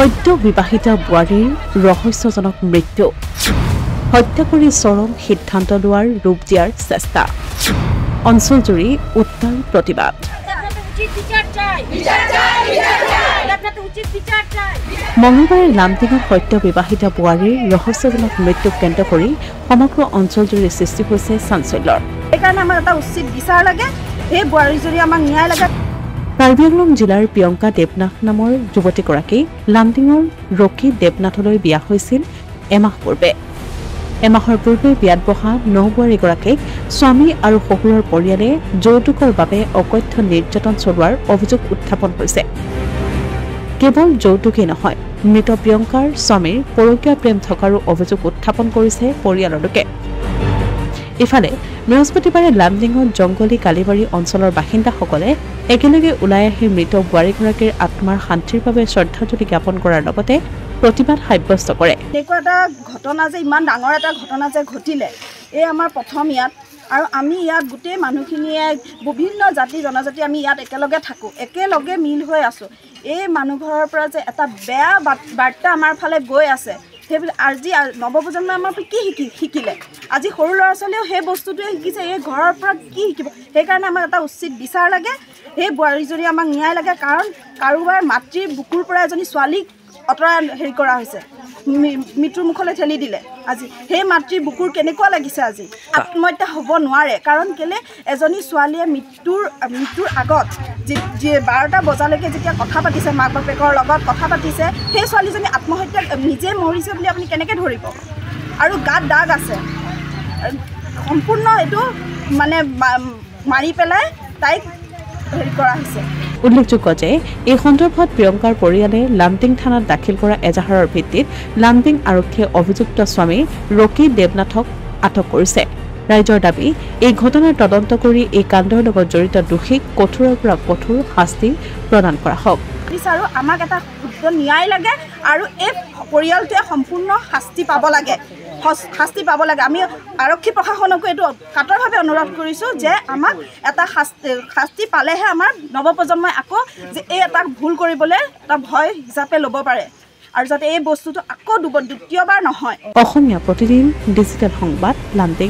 সদ্য বিবাহিতা বোৱাৰীৰ ৰহস্যজনক মৃত্যু হত্যা কৰি চৰম সিদ্ধান্ত লোৱাৰ ৰূপ দিয়াৰ চেষ্টা অঞ্চলজুৰি উত্তাল প্ৰতিবাদ মঙলবাৰে লামডিঙত সদ্য বিবাহিতা বোৱাৰীৰ ৰহস্যজনক মৃত্যুক কেন্দ্ৰ কৰি সমগ্ৰ অঞ্চলজুৰি সৃষ্টি হৈছে চাঞ্চল্যৰ এইকাৰণে আমাৰ এটা উচিত বিচাৰ লাগে এই বোৱাৰীজনী আমাক ন্যায় লাগে কাৰ্বি আংলং জিলাৰ প্ৰিয়ংকা দেৱনাথ নামৰ যুৱতীগৰাকী লামডিঙৰ ৰকী দেৱনাথলৈ বিয়া হৈছিল এমাহ পূৰ্বে এমাহৰ পূৰ্বে বিয়াত বহা নৌবোৱাৰীগৰাকীক স্বামী আৰু শহুৰৰ পৰিয়ালে যৌতুকৰ বাবে অকথ্য নিৰ্যাতন চলোৱাৰ অভিযোগ উত্থাপন হৈছে কেৱল যৌতুকেই নহয় মৃত প্ৰিয়ংকাৰ স্বামীৰ পৰকীয়া প্ৰেম থকাৰো অভিযোগ উত্থাপন কৰিছে পৰিয়ালৰ লোকে ইফালে বৃহস্পতিবাৰে লামডিঙত জংগলী কালিবাৰী অঞ্চলৰ বাসিন্দাসকলে একেলগে ওলাই আহি মৃত বোৱাৰীগৰাকীৰ আত্মাৰ শান্তিৰ বাবে শ্ৰদ্ধাঞ্জলি জ্ঞাপন কৰাৰ লগতে প্ৰতিবাদ সাব্যস্ত কৰে এনেকুৱা এটা ঘটনা যে ইমান ডাঙৰ এটা ঘটনা যে ঘটিলে এই আমাৰ প্ৰথম ইয়াত আৰু আমি ইয়াত গোটেই মানুহখিনিয়ে বিভিন্ন জাতি জনজাতি আমি ইয়াত একেলগে থাকোঁ একেলগে মিল হৈ আছোঁ এই মানুহঘৰৰ পৰা যে এটা বেয়া বাৰ্তা আমাৰ ফালে গৈ আছে সেইবিলাক আজি নৱপ্ৰজন্মই আমাৰ পৰা কি শিকিলে আজি সৰু ল'ৰা ছোৱালীয়েও সেই বস্তুটোৱে শিকিছে এই ঘৰৰ পৰা কি শিকিব সেইকাৰণে আমাক এটা উচিত বিচাৰ লাগে সেই বোৱাৰীজনী আমাক ন্যায় লাগে কাৰণ কাৰোবাৰ মাতৃৰ বুকুৰ পৰা এজনী ছোৱালীক অতৰাই হেৰি কৰা হৈছে মৃত্যুৰ মুখলৈ ঠেলি দিলে আজি সেই মাতৃৰ বুকুৰ কেনেকুৱা লাগিছে আজি আত্মহত্যা হ'ব নোৱাৰে কাৰণ কেলে এজনী ছোৱালীয়ে মৃত্যুৰ আগত যি 12টা বজালৈকে যেতিয়া কথা পাতিছে মাক বাপেকৰ লগত কথা পাতিছে সেই ছোৱালীজনী আত্মহত্যা নিজে মৰিছে বুলি আপুনি কেনেকৈ ধৰিব আৰু গাত দাগ আছে সম্পূৰ্ণ এইটো মানে মাৰি পেলাই তাইক হেৰি কৰা হৈছে উল্লেখযোগ্য যে এই সন্দৰ্ভত প্ৰিয়ংকাৰ পৰিয়ালে লামডিং থানাত দাখিল কৰা এজাহাৰৰ ভিত্তিত লামডিং আৰক্ষীয়ে অভিযুক্ত স্বামী ৰকী দেৱনাথক আটক কৰিছে ৰাইজৰ দাবী এই ঘটনাৰ তদন্ত কৰি এই কাণ্ডৰ লগত জড়িত দোষীক কঠোৰৰ পৰা কঠোৰ শাস্তি প্ৰদান কৰা হওক বিচাৰো আমাক এটা শুদ্ধ ন্যায় লাগে আৰু এই পৰিয়ালটোৱে সম্পূৰ্ণ শাস্তি পাব লাগে আমি আৰক্ষী প্ৰশাসনকো এইটো কাটৰভাৱে অনুৰোধ কৰিছোঁ যে আমাক এটা শাস্তি পালেহে আমাৰ নৱপ্ৰজন্মই আকৌ যে এই এটা ভুল কৰিবলৈ এটা ভয় হিচাপে ল'ব পাৰে আৰু যাতে এই বস্তুটো আকৌ দ্বিতীয়বাৰ নহয় অসমীয়া প্ৰতিদিন ডিজিটেল সংবাদ লামডিং